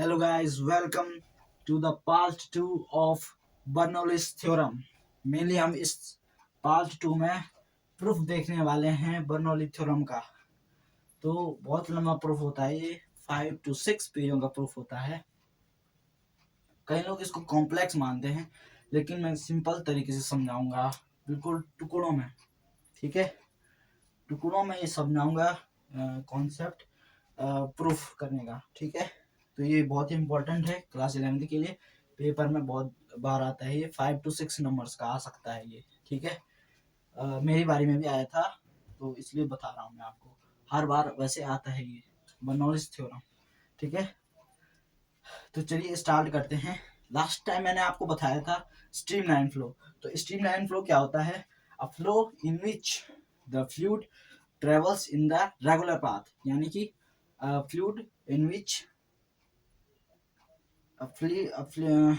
Hello guys, welcome to the part 2 of Bernoulli's theorem. Mainly हम इस part 2 में proof देखने वाले हैं बर्नौली थ्योरम का। तो बहुत लंबा प्रूफ होता है ये, 5 to 6 पेजों का प्रूफ होता है। कई लोग इसको कॉम्प्लेक्स मानते हैं, लेकिन मैं सिंपल तरीके से समझाऊंगा, बिल्कुल टुकड़ों में। ठीक है, टुकड़ों में ये समझाऊंगा कॉन्सेप्ट प्रूफ करने का। ठीक है, तो ये बहुत ही इंपॉर्टेंट है क्लास 11 के लिए। पेपर में बहुत बार आता है ये, 5 to 6 नंबर्स का आ सकता है ये। ठीक है, मेरी बारी में भी आया था, तो इसलिए बता रहा हूँ मैं आपको। हर बार वैसे आता है ये बर्नौलीज थ्योरम। ठीक है, तो चलिए स्टार्ट करते हैं। लास्ट टाइम मैंने आपको बताया था स्ट्रीमलाइन फ्लो। तो स्ट्रीमलाइन फ्लो क्या होता है? A flow in which the fluid travels in the regular path, यानी कि fluid in which a, fle- a, fle-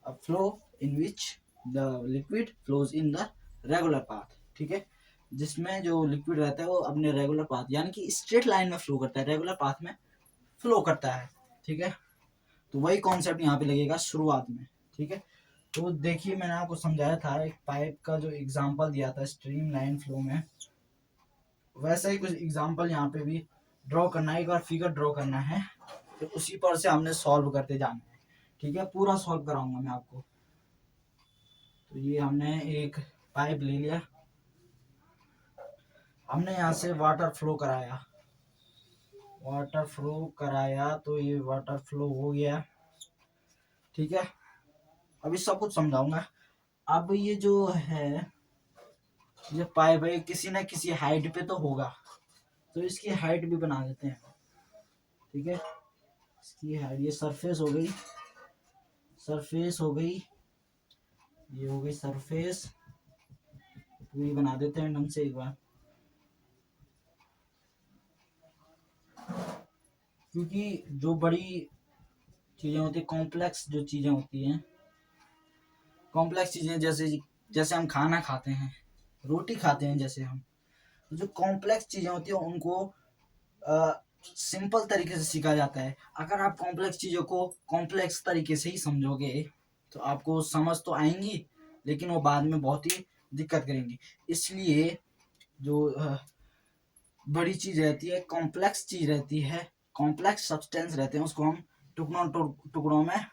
a flow in which the liquid flows in the regular path। ठीक है, जिसमें जो liquid रहता है वो अपने रेगुलर पाथ यानी कि स्ट्रेट लाइन में फ्लो करता है, रेगुलर पाथ में फ्लो करता है। ठीक है, तो वही कॉन्सेप्ट यहाँ पे लगेगा शुरुआत में। ठीक है, तो देखिए मैंने आपको समझाया था एक पाइप का जो एग्जांपल दिया था स्ट्रीम लाइन फ्लो में, वैसा ही कुछ एग्जांपल यहाँ पे भी ड्रॉ करना है। एक बार फिगर ड्रॉ करना है, तो उसी पर से हमने सॉल्व करते जाना है। ठीक है, पूरा सॉल्व कराऊंगा मैं आपको। तो ये हमने एक पाइप ले लिया, हमने यहाँ से वाटर फ्लो कराया, तो ये वाटर फ्लो हो गया। ठीक है, अभी सब कुछ समझाऊंगा। अब ये जो है, ये पाइप है, किसी ना किसी हाइट पे तो होगा, तो इसकी हाइट भी बना देते हैं। ठीक है, इसकी हाइट, ये सरफेस हो गई, ये हो गई सरफेस, पूरी बना देते हैं ढंग से एक बार। क्योंकि जो बड़ी चीजें होती है, कॉम्प्लेक्स जो चीजें होती हैं, कॉम्प्लेक्स चीजें जैसे जैसे हम खाना खाते हैं, रोटी खाते हैं, जैसे हम, तो जो कॉम्प्लेक्स चीजें होती हैं उनको सिंपल तरीके से सीखा जाता है। अगर आप कॉम्प्लेक्स चीजों को कॉम्प्लेक्स तरीके से ही समझोगे तो आपको समझ तो आएंगी, लेकिन वो बाद में बहुत ही दिक्कत करेंगी। इसलिए जो बड़ी चीज रहती है, कॉम्प्लेक्स चीज रहती है, कॉम्प्लेक्स सब्सटेंस रहते हैं, उसको हम टुकड़ों में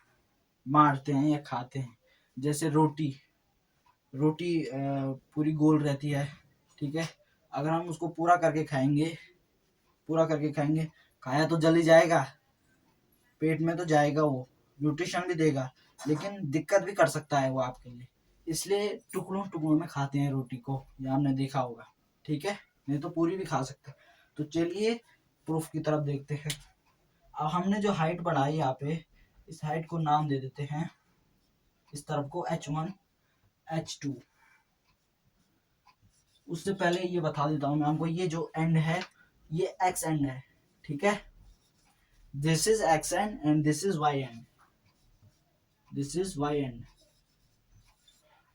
मारते हैं या खाते हैं। जैसे रोटी रोटी पूरी गोल रहती है। ठीक है, अगर हम उसको पूरा करके खाएंगे, खाया तो जल ही जाएगा, पेट में तो जाएगा, वो न्यूट्रिशन भी देगा, लेकिन दिक्कत भी कर सकता है वो आपके लिए। इसलिए टुकड़ों टुकड़ों में खाते हैं रोटी को, ये आपने देखा होगा। ठीक है, नहीं तो पूरी भी खा सकते हैं। तो चलिए प्रूफ की तरफ देखते हैं। अब हमने जो हाइट बढ़ाई यहाँ पे, इस हाइट को नाम दे देते हैं, इस तरफ को H1 H2। उससे पहले ये बता देता हूँ मैं आपको, ये जो एंड है ये एक्स एंड है। ठीक है, this is X end and this is Y end, this is Y end.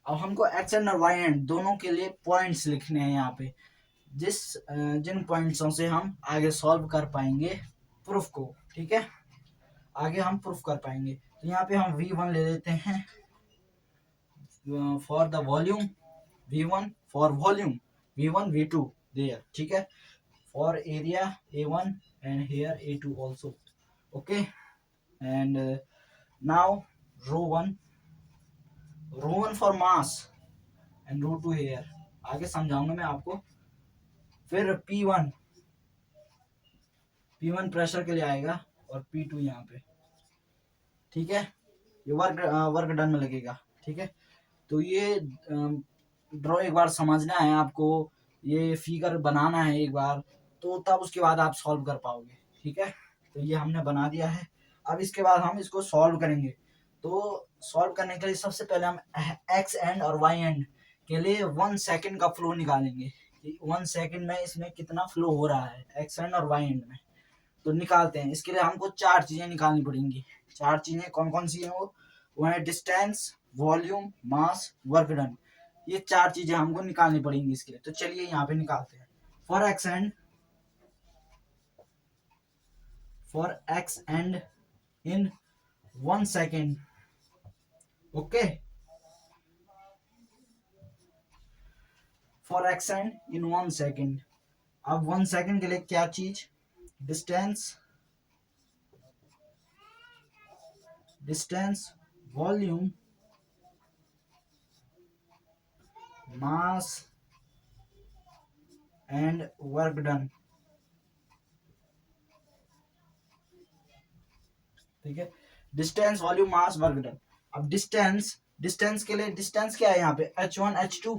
अब हमको एक्स एंड और वाई एंड दोनों के लिए पॉइंट्स लिखने हैं यहाँ पे, जिन पॉइंट्सों से हम आगे सॉल्व कर पाएंगे प्रूफ को। ठीक है, आगे हम प्रूफ कर पाएंगे। तो यहाँ पे हम V1 ले लेते हैं for the volume, V1 for volume, V1 V2 there. ठीक है, for area A1 and here A2 also. Okay, and now rho 1 for mass and rho 2 here, आगे समझाऊंगा मैं आपको। फिर P1 प्रेशर के लिए आएगा और P2 यहाँ पे। ठीक है, ये वर्क डन में लगेगा। ठीक है, तो ये ड्रॉ एक बार समझना है आपको, ये फिगर बनाना है एक बार, तो तब उसके बाद आप सॉल्व कर पाओगे। ठीक है, तो ये हमने बना दिया है। अब इसके बाद हम इसको सॉल्व करेंगे। तो सॉल्व करने के लिए सबसे पहले हम एक्स एंड और वाई एंड के लिए 1 सेकेंड का फ्लो निकालेंगे कि 1 सेकेंड में इसमें कितना फ्लो हो रहा है एक्स एंड और वाई एंड में। तो निकालते हैं, इसके लिए हमको 4 चीजें निकालनी पड़ेंगी। 4 चीजें कौन कौन सी हैं? वो है डिस्टेंस, वॉल्यूम, मास, वर्क डन। ये 4 चीजें हमको निकालनी पड़ेंगी इसके लिए। तो चलिए यहाँ पे निकालते हैं। For X and in 1 second. Okay, for xn in 1 second. अब 1 सेकंड के लिए क्या चीज, distance, distance, volume, mass and work done. ठीक है, डिस्टेंस, वॉल्यूम, मास, वर्क डन। अब डिस्टेंस, डिस्टेंस के लिए डिस्टेंस क्या है यहाँ पे, h1 h2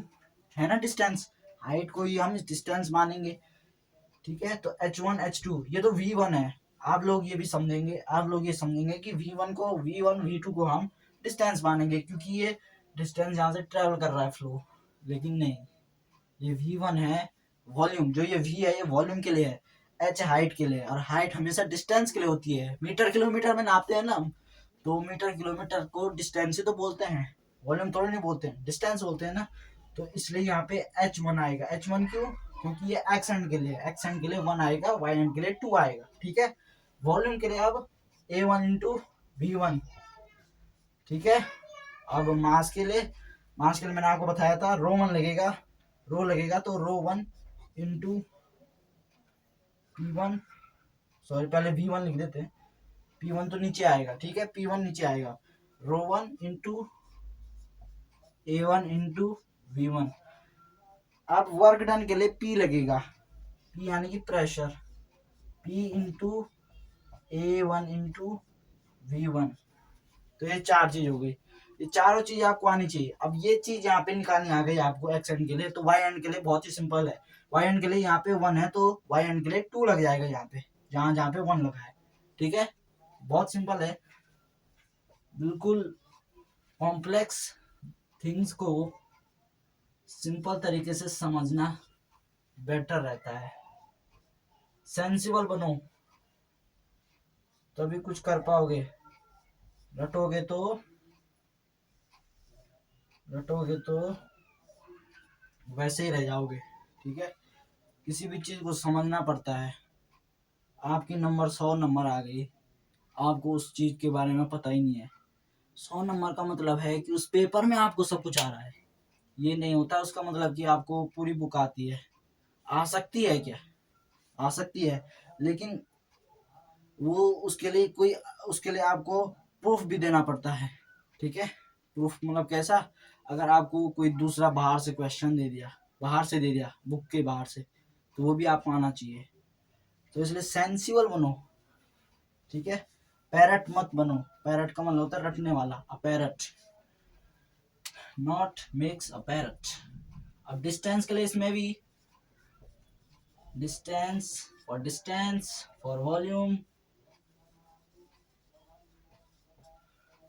है ना डिस्टेंस, हाइट को ही हम डिस्टेंस मानेंगे। ठीक है, तो h1 h2 ये तो v1 है। आप लोग ये भी समझेंगे, आप लोग ये समझेंगे कि v1 को, v1 v2 को हम डिस्टेंस मानेंगे क्योंकि ये डिस्टेंस यहाँ से ट्रेवल कर रहा है फ्लो, लेकिन नहीं, ये v1 है। वॉल्यूम जो ये v है ये वॉल्यूम के लिए है, h हाइट के लिए, और हाइट हमेशा डिस्टेंस के लिए होती है। मीटर किलोमीटर में नापते हैं ना हम, तो मीटर किलोमीटर को डिस्टेंस ही तो बोलते हैं, वॉल्यूम थोड़ी नहीं बोलते हैं, डिस्टेंस बोलते हैं ना। तो इसलिए यहाँ पे h1 आएगा। h1 क्यों, क्योंकि ये x एंड के लिए, x एंड के लिए 1 आएगा, y एंड के लिए 2 आएगा। ठीक है, वॉल्यूम के लिए अब a1 इंटू v1। ठीक है, अब मास के लिए, मास के लिए मैंने आपको बताया था रो 1 लगेगा, रो लगेगा तो रो 1 इंटू p1, सॉरी पहले v1 लिख देते हैं, p1 तो नीचे आएगा। ठीक है, p1 नीचे आएगा, रो 1 इंटू a1 इंटू v1। अब वर्क डन के लिए p लगेगा, p यानी कि pressure, p into a1 into v1। तो ये चार चीज हो गई, ये चारों चीज आपको आनी चाहिए। अब ये चीज यहाँ पे निकालनी आ गई आपको एक्स एंड के लिए, तो वाई एंड के लिए बहुत ही सिंपल है। वाई एंड के लिए यहाँ पे 1 है तो वाई एंड के लिए 2 लग जाएगा यहाँ पे, जहां जहां पे 1 लगा है। ठीक है, बहुत सिंपल है, बिल्कुल कॉम्प्लेक्स थिंग्स को सिंपल तरीके से समझना बेटर रहता है। सेंसिबल बनो तभी कुछ कर पाओगे, रटोगे तो वैसे ही रह जाओगे। ठीक है, किसी भी चीज को समझना पड़ता है। आपकी नंबर 100 नंबर आ गई, आपको उस चीज के बारे में पता ही नहीं है, 100 नंबर का मतलब है कि उस पेपर में आपको सब कुछ आ रहा है। ये नहीं होता उसका मतलब कि आपको पूरी बुक आती है। आ सकती है क्या, आ सकती है, लेकिन वो उसके लिए कोई, उसके लिए आपको प्रूफ भी देना पड़ता है। ठीक है, प्रूफ मतलब कैसा, अगर आपको कोई दूसरा बाहर से क्वेश्चन दे दिया, बाहर से दे दिया बुक के बाहर से, तो वो भी आपको आना चाहिए। तो इसलिए सेंसिबल बनो। ठीक है, पैरट मत बनो, पैरट का मतलब होता है रटने वाला, अ parrot not makes a parrot. अब डिस्टेंस के लिए इसमें भी distance for volume,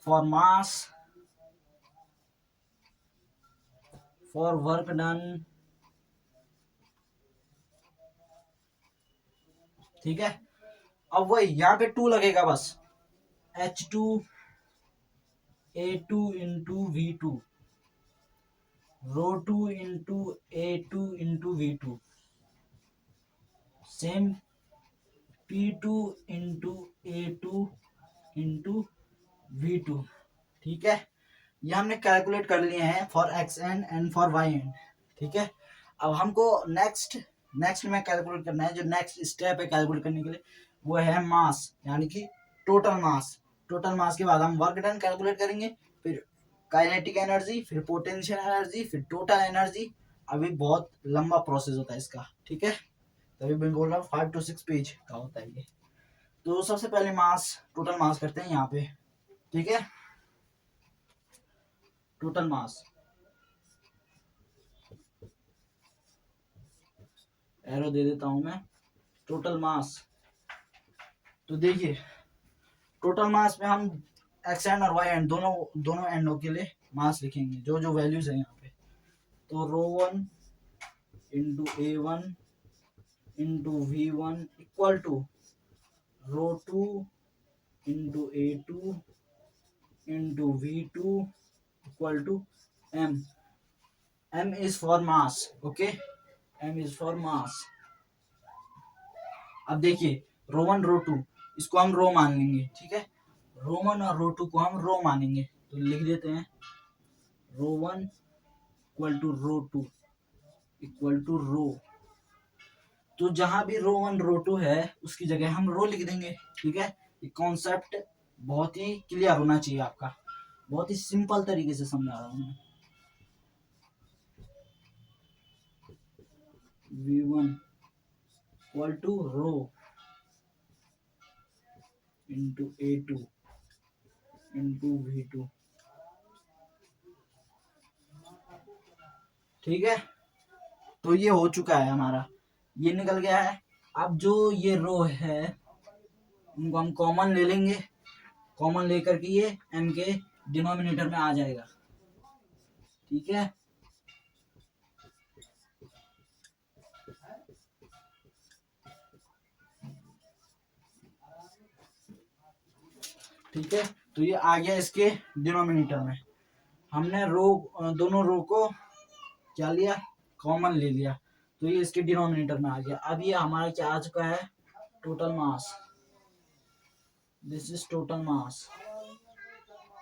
for mass, for work done. ठीक है, अब वही यहाँ पे 2 लगेगा बस, h2 a2 into v2, rho 2 into a2 into v2, same p2 into a2 into v2। ठीक है, ये हमने कैलकुलेट कर लिए हैं for X end for Y end. ठीक है, अब हमको नेक्स्ट में कैलकुलेट करना है, जो नेक्स्ट स्टेप है कैलकुलेट करने के लिए वो है मास, यानी कि टोटल मास। टोटल मास के बाद हम वर्क डन कैलकुलेट करेंगे, फिर काइनेटिक एनर्जी, फिर पोटेंशियल एनर्जी, फिर टोटल एनर्जी। अभी बहुत लंबा प्रोसेस होता है इसका। ठीक है, तभी मैं बोल रहा हूँ 5 to 6 पेज का होता है ये। तो सबसे पहले मास, टोटल मास करते हैं यहाँ पे। ठीक है, टोटल मास, एरो दे देता हूं मैं, टोटल मास। तो देखिए टोटल मास में हम एक्स एंड और वाई एंड दोनों एंडों के लिए मास लिखेंगे, जो जो वैल्यूज है यहाँ पे। तो rho 1 into a1 into v1 equal to rho 2 into a2 into v2 equal to m। m is for mass. Okay, m is for mass. अब देखिए रो 1 रो 2 इसको हम रो मान लेंगे। ठीक है, रो वन और रो टू को हम रो मानेंगे, तो लिख देते हैं row one equal to row two equal to row. तो जहां भी रो वन रो टू है उसकी जगह हम रो लिख देंगे। ठीक है, ये कॉन्सेप्ट बहुत ही क्लियर होना चाहिए आपका, बहुत ही सिंपल तरीके से समझा रहा हूं मैं। v1 equal to rho into a2 into v2। ठीक है, तो ये हो चुका है हमारा, ये निकल गया है। अब जो ये रो है उनको हम कॉमन ले लेंगे, कॉमन लेकर के ये m के डिनोमिनेटर में आ जाएगा। ठीक है, ठीक है, तो ये आ गया इसके डिनोमिनेटर में। हमने रो दोनों रो को क्या लिया, कॉमन ले लिया, तो ये इसके डिनोमिनेटर में आ गया। अब ये हमारा क्या आ चुका है, total mass. This is total mass.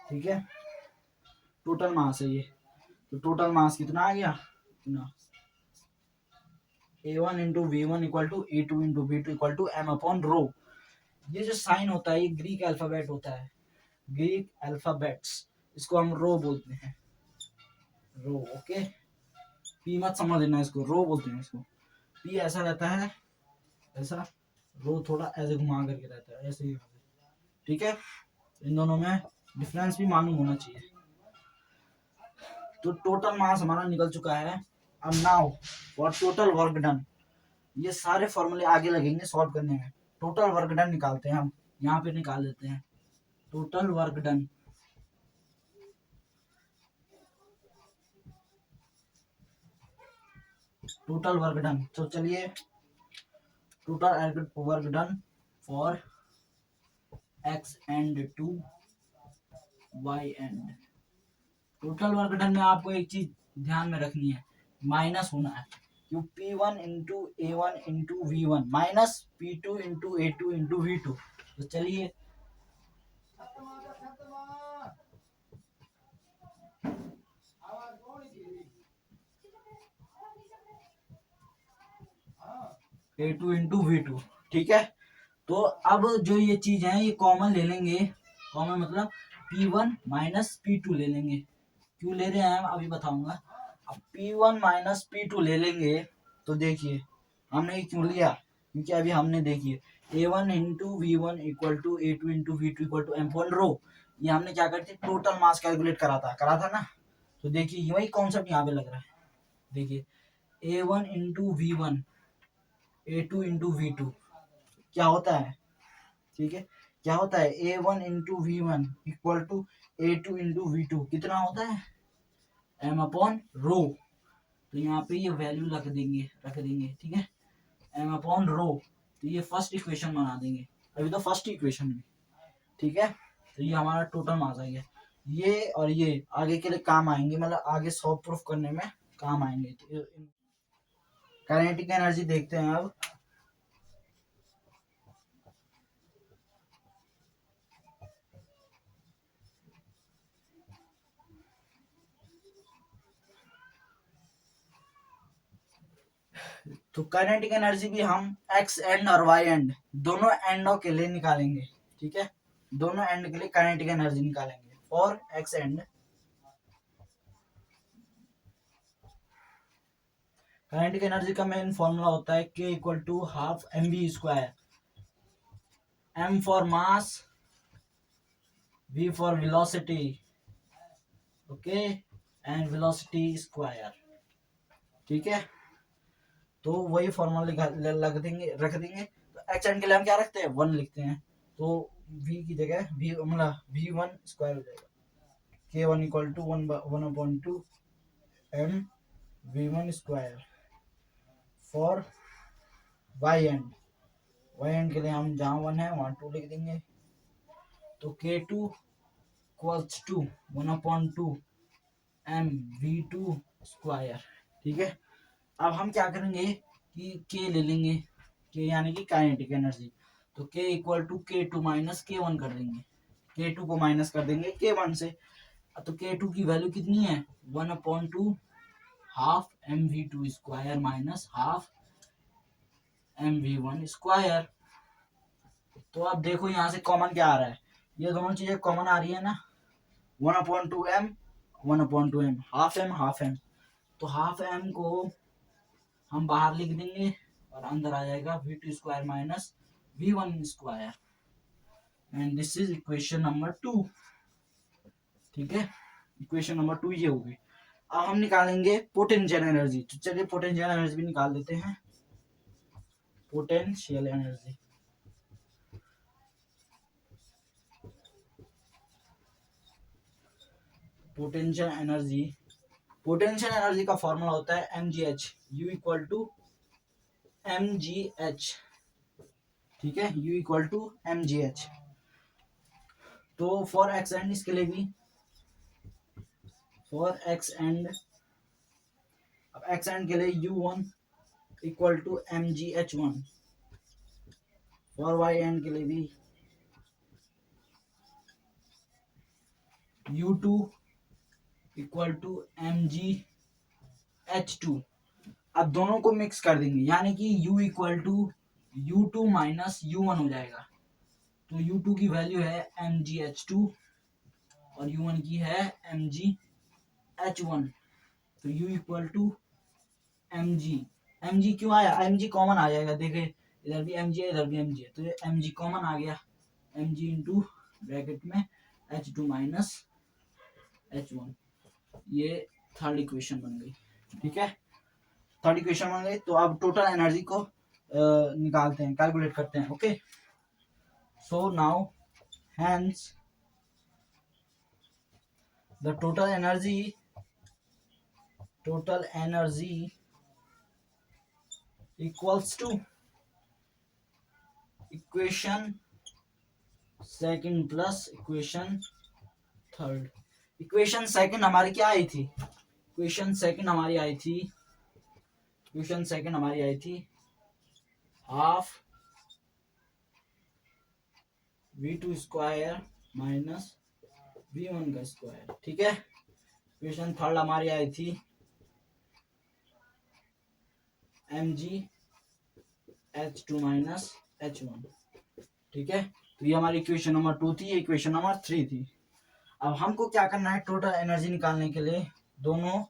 ठीक है, टोटल मास है ये। तो टोटल मास कितना आ गया, कितना a1 into V one equal to a2 into V two equal to m upon rho. ये जो साइन होता है ये ग्रीक अल्फाबेट होता है, ग्रीक अल्फाबेट्स, इसको हम रो बोलते हैं, रो। ओके, पी मत समझ लेना, इसको रो बोलते हैं। इसको पी ऐसा रहता है, ऐसा, रो थोड़ा ऐसे घुमा करके रहता है, ऐसे ही। ठीक है, इन दोनों में डिफरेंस भी मालूम होना चाहिए। तो टोटल मास हमारा निकल चुका है। अब now for total work done, ये सारे फॉर्मूले आगे लगेंगे सॉल्व करने में। टोटल वर्क डन निकालते हैं हम, यहाँ पे निकाल देते हैं total work done. Total work done, तो चलिए total work done for X end to Y end. Total work done में आपको एक चीज ध्यान में रखनी है, माइनस होना है। क्यों, P1 into A one into V one minus P2 into A two into V two. तो चलिए A2 इंटू वी टू। ठीक है, तो अब जो ये चीज है ये कॉमन ले लेंगे, कॉमन मतलब P1 माइनस P2 ले लेंगे। क्यों ले रहे हैं हम अभी बताऊंगा। अब P1 माइनस P2 ले लेंगे, तो देखिए हमने ये क्यों लिया, क्योंकि अभी हमने देखिए A1 into V one equal to A2 into V two equal to M one row, ये हमने क्या करते टोटल मास कैलकुलेट करा था ना। तो देखिए वही कॉन्सेप्ट यहाँ पे लग रहा है। देखिए A1 into V one A2 into V two क्या होता है, ठीक है, क्या होता है A1 into V one equal to A2 into V two कितना होता है, एम अपॉन रो। तो यहाँ पे ये वैल्यू रख देंगे। ठीक है, एम अपॉन रो। तो ये फर्स्ट इक्वेशन बना देंगे, अभी तो फर्स्ट इक्वेशन में। ठीक है, तो ये हमारा टोटल मास आ गया। ये और ये आगे के लिए काम आएंगे, मतलब आगे सॉल्व प्रूफ करने में काम आएंगे। तो काइनेटिक एनर्जी देखते हैं अब। तो काइनेटिक एनर्जी भी हम एक्स एंड और वाई एंड दोनों एंडों के लिए निकालेंगे। ठीक है, दोनों एंड के लिए काइनेटिक एनर्जी निकालेंगे for X end. Kinetic energy का मेन फॉर्मूला होता है k equal to half M V square, m for mass, v for velocity, okay, and velocity square. ठीक है, तो वही फॉर्मूला रख देंगे। तो एक्स एंड के लिए हम क्या रखते हैं, 1 लिखते हैं। तो v की जगह v मतलब v1 स्क्वायर हो जाएगा, k1 equal to 1/2 m v1 square for y end के लिए हम जहाँ 1 है वहाँ 2 लिख देंगे। तो k2 equals to 1/2 m v2 square. ठीक है, अब हम क्या करेंगे कि k ले लेंगे, k यानी कि काइनेटिक एनर्जी। तो k equal to k2 minus k1 कर देंगे। K2 को माइनस कर देंगे K1 से, तो K2 की वैल्यू कितनी है 1/2 half mv2 square minus half mv1 square. तो अब देखो यहाँ से कॉमन क्या आ रहा है, ये दोनों चीजें कॉमन आ रही है ना, 1/2m 1/2m हाफ एम, तो हाफ एम को हम बाहर लिख देंगे और अंदर आ जाएगा v2 square minus v1 square, and this is equation number 2। ठीक है, इक्वेशन नंबर 2 ये होगी। अब हम निकालेंगे पोटेंशियल एनर्जी, तो चलिए पोटेंशियल एनर्जी भी निकाल देते हैं। Potential energy, potential energy, potential energy का फॉर्मूला होता है mgh, u equal to mgh। ठीक है, u इक्वल टू mgh। तो फॉर एक्स एंड इसके लिए भी, फॉर एक्स एंड, अब एक्स एंड के लिए u1 equal to mgh1, for Y end के लिए भी u2 इक्वल टू mgh2। अब दोनों को मिक्स कर देंगे, यानी कि u equal to u2 minus u1 हो जाएगा। तो u2 की वैल्यू है mgh2 और u1 की है mgh1, तो u इक्वल टू mg क्यों आया, mg कॉमन आ जाएगा, देखे इधर भी mg है इधर भी mg है, तो ये mg कॉमन आ गया, mg इंटू ब्रैकेट में h2 माइनस h1, ये थर्ड इक्वेशन बन गई। ठीक है, थर्ड इक्वेशन बन गई। तो अब टोटल एनर्जी को निकालते हैं, कैलकुलेट करते हैं। Okay, so now hence the total energy equals to equation second plus equation third. Equation second हमारी क्या आई थी, इक्वेशन सेकंड हमारी आई थी half v2 square minus v1 का स्क्वायर। ठीक है, इक्वेशन थर्ड हमारी आई थी mgh2 माइनस h1। ठीक है, तो ये हमारी इक्वेशन नंबर 2 थी, ये इक्वेशन नंबर 3 थी। अब हमको क्या करना है, टोटल एनर्जी निकालने के लिए दोनों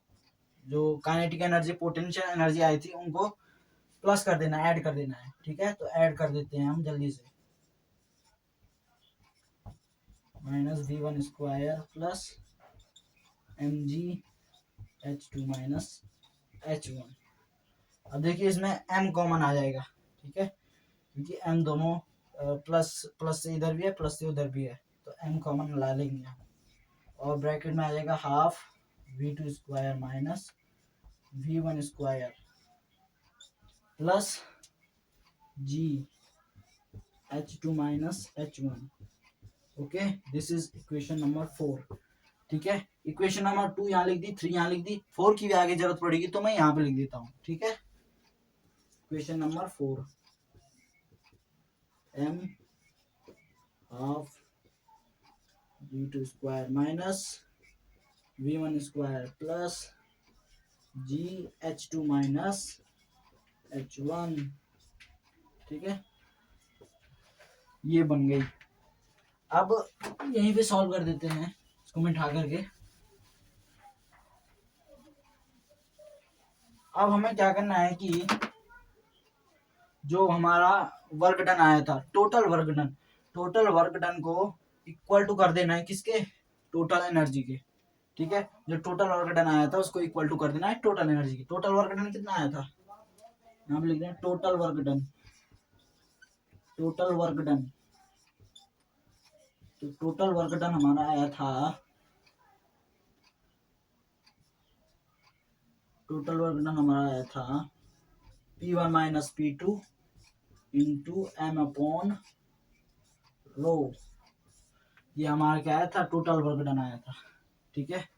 जो काइनेटिक एनर्जी पोटेंशियल एनर्जी आई थी उनको प्लस कर देना, ऐड कर देना है। ठीक है, तो ऐड कर देते हैं हम जल्दी से, minus v1 square plus mgh2 minus h1। अब देखिए इसमें m कॉमन आ जाएगा। ठीक है, क्योंकि m दोनों प्लस से इधर भी है प्लस से उधर भी है, तो m कॉमन ला लेंगे और ब्रैकेट में आ जाएगा half v2 square minus v1 square plus gh2 minus h1। Okay, this is equation number 4। ठीक है, इक्वेशन नंबर 2 यहाँ लिख दी, 3 यहाँ लिख दी, 4 की भी आगे जरूरत पड़ेगी तो मैं यहाँ पे लिख देता हूँ। ठीक है, equation number 4 m half v2 square minus v1 square plus gh2 minus h1। ठीक है, ये बन गई। अब यहीं पे सॉल्व कर देते हैं इसको मिटा करके। अब हमें क्या करना है कि जो हमारा वर्क डन आया था, टोटल वर्क डन को इक्वल टू कर देना है किसके, टोटल एनर्जी के। ठीक है, जो टोटल वर्क डन आया था उसको इक्वल टू कर देना है टोटल एनर्जी की। टोटल वर्क डन कितना आया था, यहाँ पे लिख रहे हैं टोटल वर्क डन। तो टोटल वर्क डन हमारा आया था, P1 minus P2 into m upon rho. ये हमारा क्या आया था, टोटल वर्क डन आया था। ठीक है,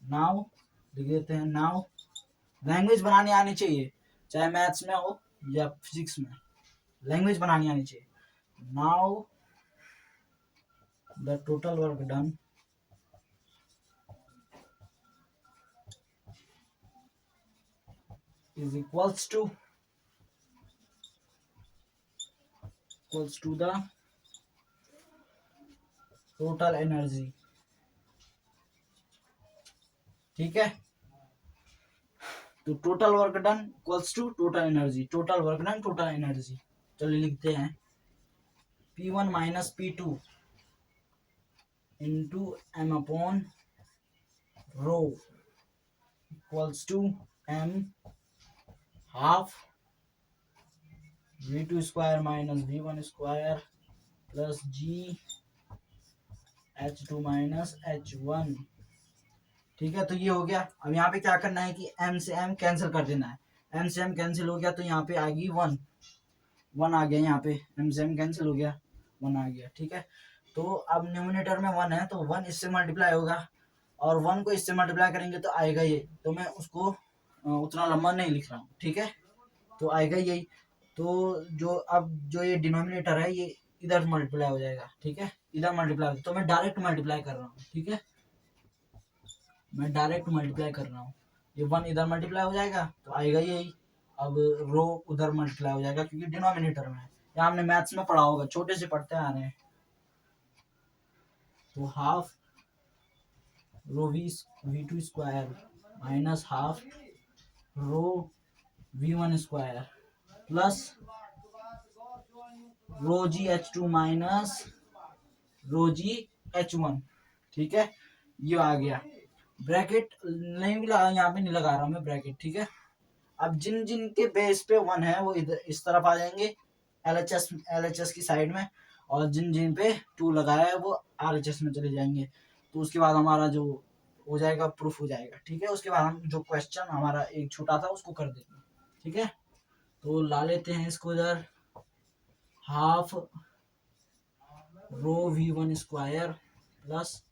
नाउ लिख देते हैं, नाउ लैंग्वेज बनानी आनी चाहिए, चाहे मैथ्स में हो या फिजिक्स में, लैंग्वेज बनानी आनी चाहिए। Now the total work done is equals to the total energy। ठीक है, तो total work done equals to total energy, total work done total energy. चलिए लिखते हैं P1 minus P2 into m upon rho equals to m half V2 square minus V1 square plus G H2 minus H1। ठीक है, तो ये हो गया। अब यहाँ पे क्या करना है कि m से m कैंसिल कर देना है। m से m कैंसिल हो गया तो यहाँ पे आ गई 1 आ गया, यहाँ पे m से m कैंसिल हो गया 1 आ गया। ठीक है, तो अब न्यूमिनेटर में 1 है तो 1 इससे मल्टीप्लाई होगा और 1 को इससे मल्टीप्लाई करेंगे तो आएगा ये, तो मैं उसको उतना लंबा नहीं लिख रहा हूँ। ठीक है, तो आएगा यही। तो जो ये डिनोमिनेटर है ये इधर मल्टीप्लाई हो जाएगा। ठीक है, इधर मल्टीप्लाई, तो मैं डायरेक्ट मल्टीप्लाई कर रहा हूँ। ठीक है, मैं डायरेक्ट मल्टीप्लाई कर रहा हूँ। ये 1 इधर मल्टीप्लाई हो जाएगा तो आएगा यही। अब रो उधर मल्टीप्लाई हो जाएगा क्योंकि डिनोमिनेटर में है। यहाँ हमने मैथ्स में पढ़ा होगा, छोटे से पढ़ते आ रहे हैं। तो half rho V2 square minus half rho V1 square plus rho GH2 minus rho GH1। ठीक है, ये आ गया। ब्रैकेट नहीं भी लगा, यहाँ पे नहीं लगा रहा मैं ब्रैकेट। ठीक है, अब जिन जिन के बेस पे 1 है वो इधर इस तरफ आ जाएंगे LHS की साइड में, और जिन जिन पे 2 लगाया है वो RHS में चले जाएंगे। तो उसके बाद हमारा जो हो जाएगा प्रूफ हो जाएगा। ठीक है, उसके बाद हम जो क्वेश्चन हमारा एक छोटा था उसको कर देंगे। ठीक है, तो ला लेते हैं इसको इधर। Half rho V1 square plus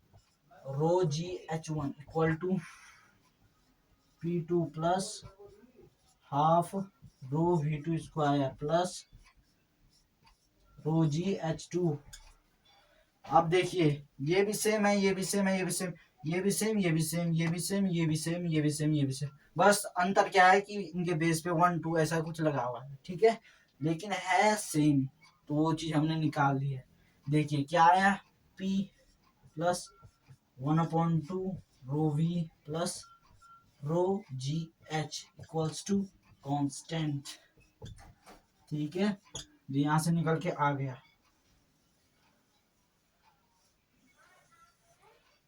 rho GH1 equal to P2 plus half rho V2 square plus rho GH2। अब देखिए ये भी सेम है, ये भी सेम है, ये भी सेम, ये भी सेम, ये भी सेम, ये भी सेम, ये भी सेम, ये भी सेम, ये भी सेम। बस अंतर क्या है कि इनके बेस पे 1 2 ऐसा कुछ लगा हुआ है। ठीक है, लेकिन है सेम, तो वो चीज हमने निकाल दी है। देखिए क्या आया, P plus 1/2 rho V plus rho GH equals to constant. ठीक है, यहाँ से निकल के आ गया,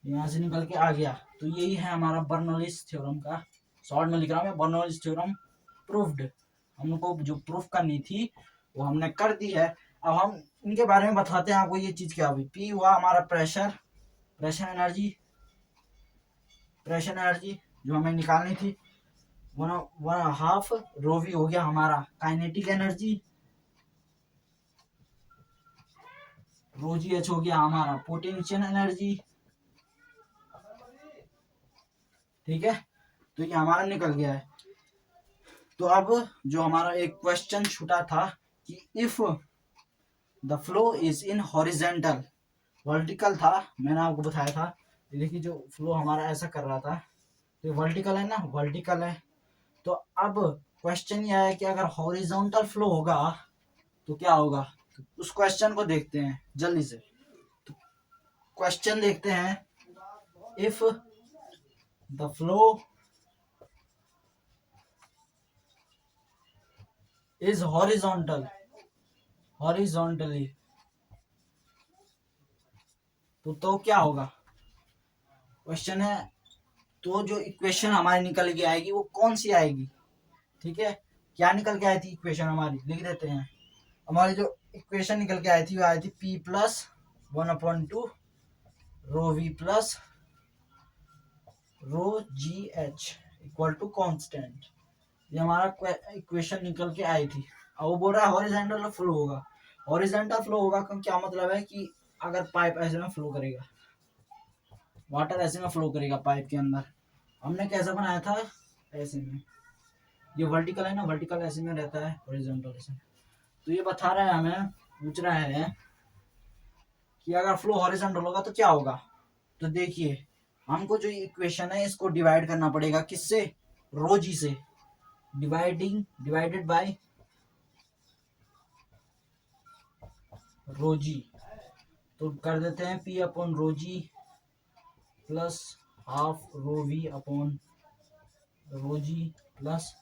यहाँ से निकल के आ गया। तो यही है हमारा बर्नौलीज थ्योरम का, शॉर्ट में लिख रहा हूँ मैं, बर्नौलीज थ्योरम प्रूफ्ड। हमको जो प्रूफ करनी थी वो हमने कर दी है। अब हम इनके बारे में बताते हैं आपको। ये चीज क्या हुई, पी हुआ हमारा प्रेशर, प्रेशर एनर्जी जो हमें निकालनी थी। 1/2 रो वी हो गया हमारा काइनेटिक एनर्जी, रो जी एच हो गया हमारा पोटेंशियल एनर्जी। ठीक है, तो ये हमारा निकल गया है। तो अब जो हमारा एक क्वेश्चन छूटा था कि if the flow is in horizontal, vertical था, मैंने आपको बताया था। देखिए जो फ्लो हमारा ऐसा कर रहा था, तो वर्टिकल है ना, वर्टिकल है। तो अब क्वेश्चन ये है कि अगर हॉरिजॉन्टल फ्लो होगा तो क्या होगा। तो उस क्वेश्चन को देखते हैं जल्दी से। तो क्वेश्चन देखते हैं, if the flow is horizontally, तो क्या होगा, क्वेश्चन है। तो जो इक्वेशन हमारी निकल के आएगी वो कौन सी आएगी। ठीक है, क्या निकल के आई थी इक्वेशन हमारी, लिख देते हैं। हमारी जो इक्वेशन निकल के आई थी वो आई थी P plus 1/2 rho V plus rho GH equal to constant. ये हमारा इक्वेशन निकल के आई थी। अब वो बोल रहा है हॉरिजॉन्टल फ्लो होगा। हॉरिजॉन्टल फ्लो होगा का क्या मतलब है कि अगर पाइप ऐसे में फ्लो करेगा, वाटर ऐसे में फ्लो करेगा पाइप के अंदर, हमने कैसा बनाया था, ऐसे में। ये वर्टिकल है ना, वर्टिकल ऐसे में रहता है, हॉरिजॉन्टल ऐसे। तो ये बता रहा है हमें, पूछ रहा है कि अगर फ्लो हॉरिजॉन्टल होगा तो क्या होगा। तो देखिए हमको जो इक्वेशन है इसको डिवाइड करना पड़ेगा किससे, रो जी से, डिवाइडेड बाय रो जी। तो कर देते हैं P upon rho G plus half rho V upon rho G plus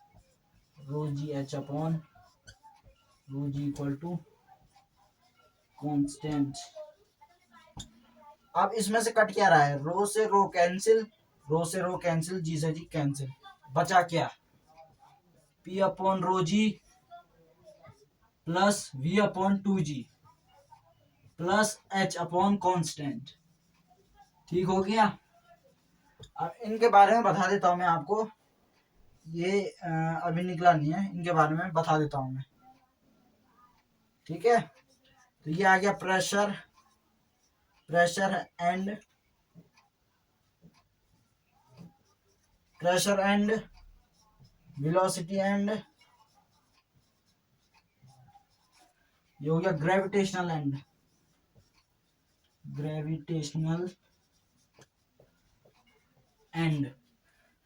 rho G H upon rho G equal to constant. अब इसमें से कट क्या रहा है, रो से रो कैंसिल, रो से रो कैंसिल, जी से जी कैंसिल, बचा क्या, P upon rho G plus V upon two G plus H upon constant. ठीक हो गया। अब इनके बारे में बता देता हूं मैं आपको, ये अभी निकला नहीं है, इनके बारे में बता देता हूं मैं। ठीक है, तो ये आ गया प्रेशर, एंड वेलोसिटी एंड ये हो गया gravitational and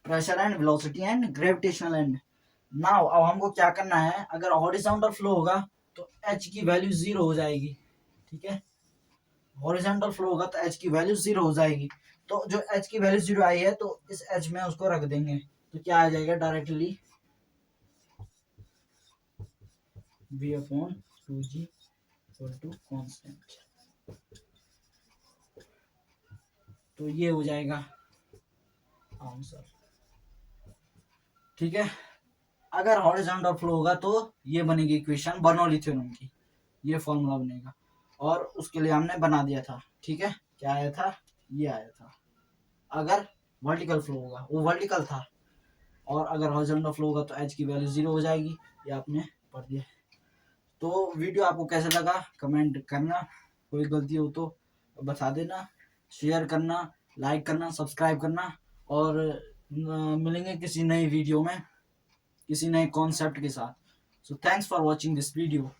pressure and velocity and gravitational and. Now अब हमको क्या करना है, अगर हॉरिजॉन्टल फ्लो होगा तो एच की वैल्यू जीरो हो जाएगी। ठीक है, हॉरिजॉन्टल फ्लो होगा तो एच की वैल्यू जीरो हो जाएगी। तो जो एच की वैल्यू जीरो आई है तो इस एच में उसको रख देंगे, तो क्या आ जाएगा directly v upon two G equal to constant. तो ये हो जाएगा आंसर। ठीक है, अगर हॉरिजॉन्टल फ्लो होगा तो ये बनेगी इक्वेशन बर्नौली थ्योरम की, ये फॉर्मूला बनेगा और उसके लिए हमने बना दिया था। ठीक है, क्या आया था, ये आया था। अगर वर्टिकल फ्लो होगा, वो वर्टिकल था, और अगर हॉरिजॉन्टल फ्लो होगा तो एच की वैल्यू जीरो हो जाएगी, ये आपने पढ़ दिया। तो वीडियो आपको कैसा लगा कमेंट करना, कोई गलती हो तो बता देना, शेयर करना, लाइक करना, सब्सक्राइब करना, और मिलेंगे किसी नई वीडियो में किसी नए कॉन्सेप्ट के साथ। So thanks for watching this video.